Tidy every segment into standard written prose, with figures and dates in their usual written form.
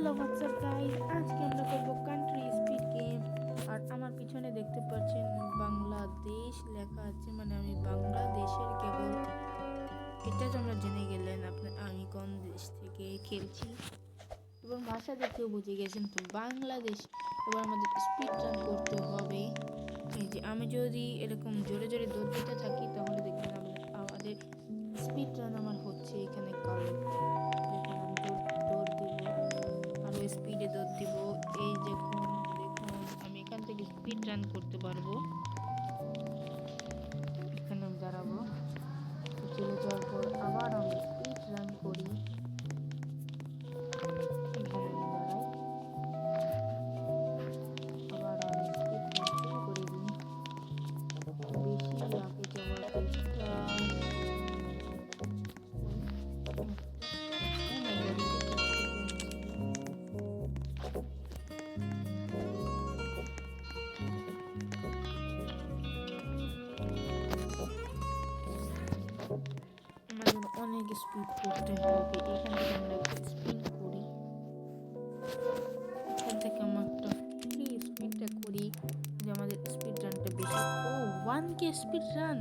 Hello WhatsApp guys, আজকে আমরা করবো কান্ট্রি স্পিড গেম। আর আমার পিছনে দেখতে পাচ্ছেন বাংলাদেশ লেখা আছে, মানে আমি বাংলাদেশের কেবল এটা তোমরা জেনে গেলেন আমি কোন দেশ থেকে খেলছি এবং ভাষা দেখেও বুঝে গেছেন। তো বাংলাদেশ। এবার আমাদের স্পিড রান করতে হবে। এই যে আমি যদি এরকম জোরে জোরে দৌড় দিতে থাকি তাহলে দেখবেন আমাদের স্পিড রান আমার হচ্ছে। এখানে কালো দেখুন আমি দৌড় দিব, আরো স্পিডে দৌড় দিব। এই দেখুন আমি এখান থেকে স্পিড রান করতে পারবো। এখানে আমি দাঁড়াবো, চলে যাওয়ার পর আবার আমি স্পিড রান করি। এখানে আমি দাঁড়াই, আবার আমি স্পিড রান শুরু করে দিই। বেশি আগে যাওয়ার চেষ্টা। আমাদের অনেক স্পিড করতে হবে। এখান থেকে আমরা একটা স্পিড করি, এখান থেকে আমরা একটা ফ্রি স্পিডটা করি যে আমাদের স্পিড রানটা বেশি। ও 1K স্পিড রান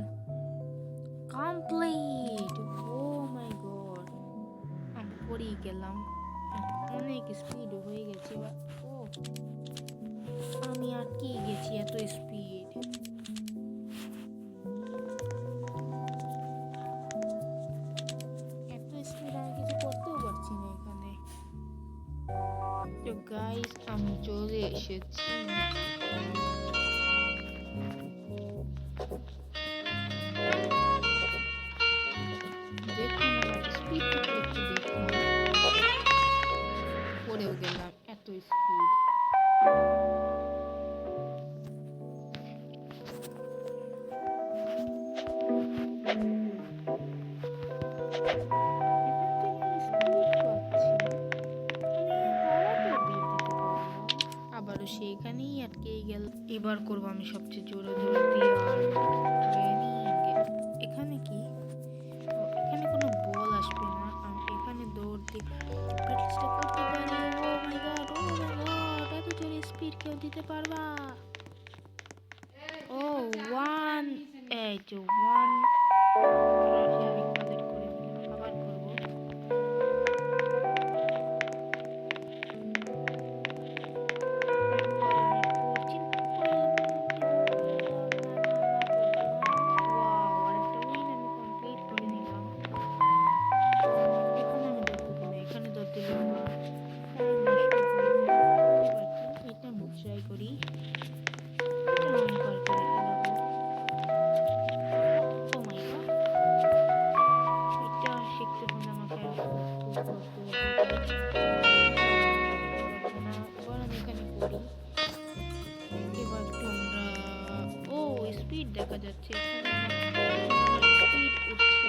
কমপ্লিট। ও মাই গড, আমি পড়েই গেলাম। অনেক স্পিড হয়ে গেছে। ও আমি আটকে গেছি, এত স্পিড। আমি কিছু করতেও পারছি না এখানে। তো গাইস আমি চলে এসেছি। দেখুন আমার স্পিডটা একটু দেখুন, পড়েও গেলাম, এত স্পিড। আবারও সেখানেই আটকে গেল। এবার করবো আমি সবচেয়ে জোরে জোরে দিয়ে। এখানে কি, এখানে কোনো বল আসবে না। আমি এখানে দৌড় দিয়ে প্র্যাকটিসটা করতে পারি। ও মাই গড, ও মাই গড, এত জোরে স্পিড কেউ দিতে পারবা? ও 181 আমি কমপ্লিট করে দিলাম। আবার করবো। ট্রাই করি, এটা শিখতে হলে আমাকে এবার আমি এখানে করি। এবার তোমরা ও স্পিড দেখা যাচ্ছে, স্পিড উঠছে,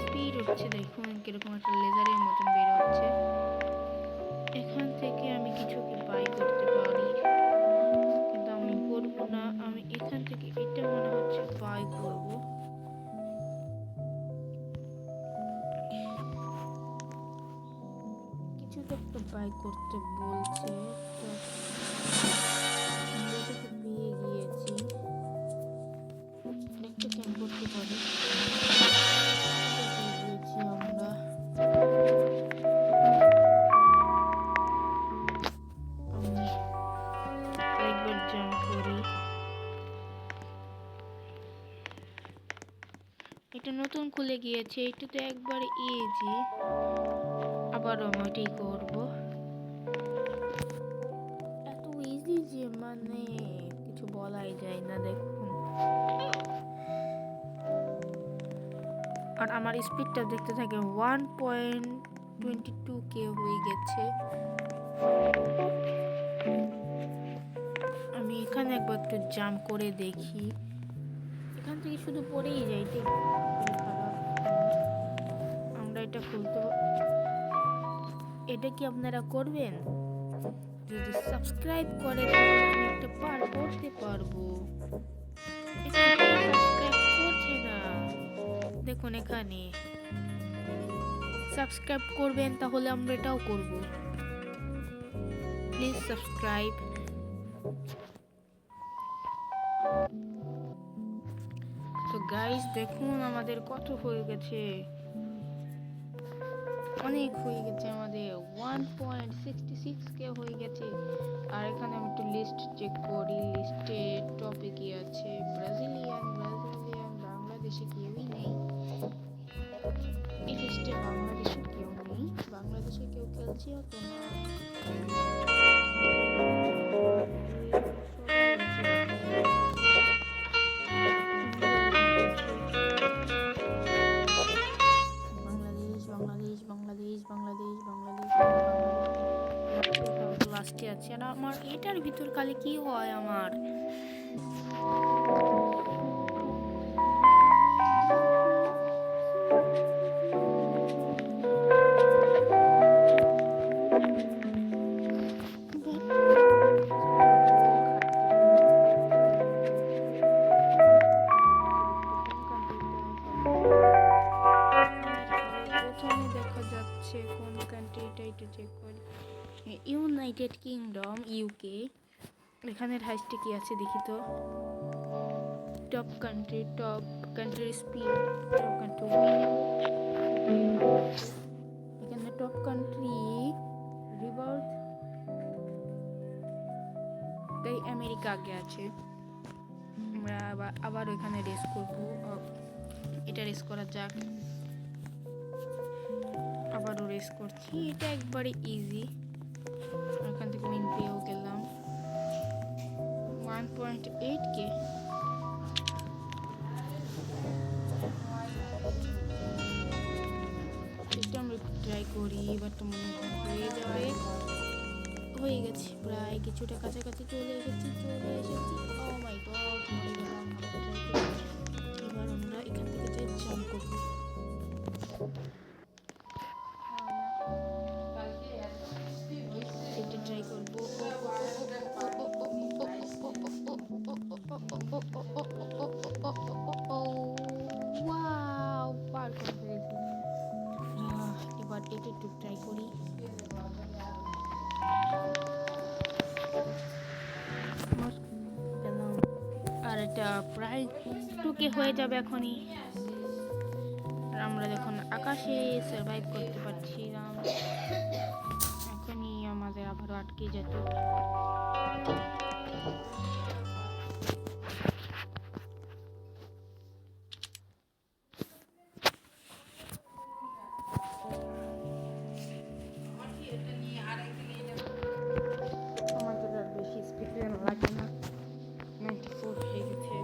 স্পিড উঠছে। দেখুন কিরকম একটা লেজারের মতন বের হচ্ছে। এখান থেকে আমি কিছু বাই করতে পারি, কিন্তু আমি করবো না। আমি এখান থেকে এটা মনে হচ্ছে বাই করব। কিছু তো একটা বাই করতে বলছে, পেয়ে গিয়েছি। একটা ক্যান করতে পারি। আমরা একবার জাম্প করি। এটা নতুন খুলে গিয়েছে, এটা তো একবার ইজি। আবারও আমি ওইটাই করবো। এত ইজি যে মানে কিছু বলাই যায় না। দেখুন আর আমার স্পিডটা দেখতে থাকে 1.22K হয়ে গেছে। আমি এখানে একবার একটু জাম্প করে দেখি, এখান থেকে শুধু পড়েই যাই। আমরা এটা খুলতে, এটা কি আপনারা করবেন? যদি সাবস্ক্রাইব করে তাহলে আমি একটা পার করতে পারবো। সাবস্ক্রাইব করছে না, দেখুন এখানে সাবস্ক্রাইব করবেন, তাহলে আমরা এটাও করব। Please subscribe. তো গাইস দেখুন আমাদের কত হয়ে গেছে, অনেক হয়ে গেছে, আমাদের 1.66k হয়ে গেছে। আর এখানে আমি একটু লিস্ট চেক করি, লিস্টে টপে কি আছে। ব্রাজিলিয়ান বাংলাদেশে কেউই নেই, এই লিস্টে বাংলাদেশে কেউ নেই, বাংলাদেশে কেউ খেলছেও তো না। লাস্টে আছে, আর আমার এটার ভিতর কালে কি হয় আমার। কোন কান্ট্রিটা একটু চেক করি। United kingdom, UK. এখানের হাইস্টে কি আছে দেখি তো। Top country speed, top country এখানে টপ কান্ট্রি রিভার্স, তাই আমেরিকা আগে আছে। আমরা আবার ওইখানে রেস করব, এটা রেস করা যাক। আবারও রেস করছি, এটা একবারে ইজি। এখান থেকে উইন পেয়েও গেলাম 1.8k। এটা আমরা ট্রাই করি, বাট মনে হয়ে যাবে। হয়ে গেছে, প্রায় কিছুটা কাছাকাছি চলে এসেছি। ও মাই গড, মরে গেলাম। এবার আমরা এখান থেকে যাই জাম্প করবো। এটা ট্রাই করবো। ওয়াও, পার করে ফেলেছি। এবার এটা একটু ট্রাই করি। আর এটা প্রায় 2k হয়ে যাবে এখনই। আর আমরা যখন আকাশে সার্ভাইভ করতে পারছিলাম, এখনই আমাদের আবারও আটকে যেত। আমাদের আর বেশি স্পিড লাগে না, 94 হয়ে গেছে।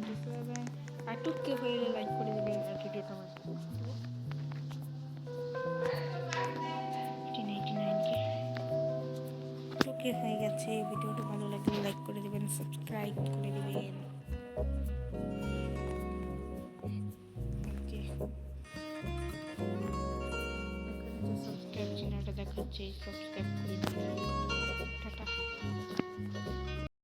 97 আর 2k হয়ে গেলে লাইক করে দেবেন, আর ভিডিওটা আমার 89k 2k হয়ে গেছে। ভিডিওটা ভালো লাগলে লাইক করে দেবেন, সাবস্ক্রাইব করে দেবেন। সাবস্ক্রাইব চিহ্নটা দেখাচ্ছে, সাবস্ক্রাইব করে দিবেন।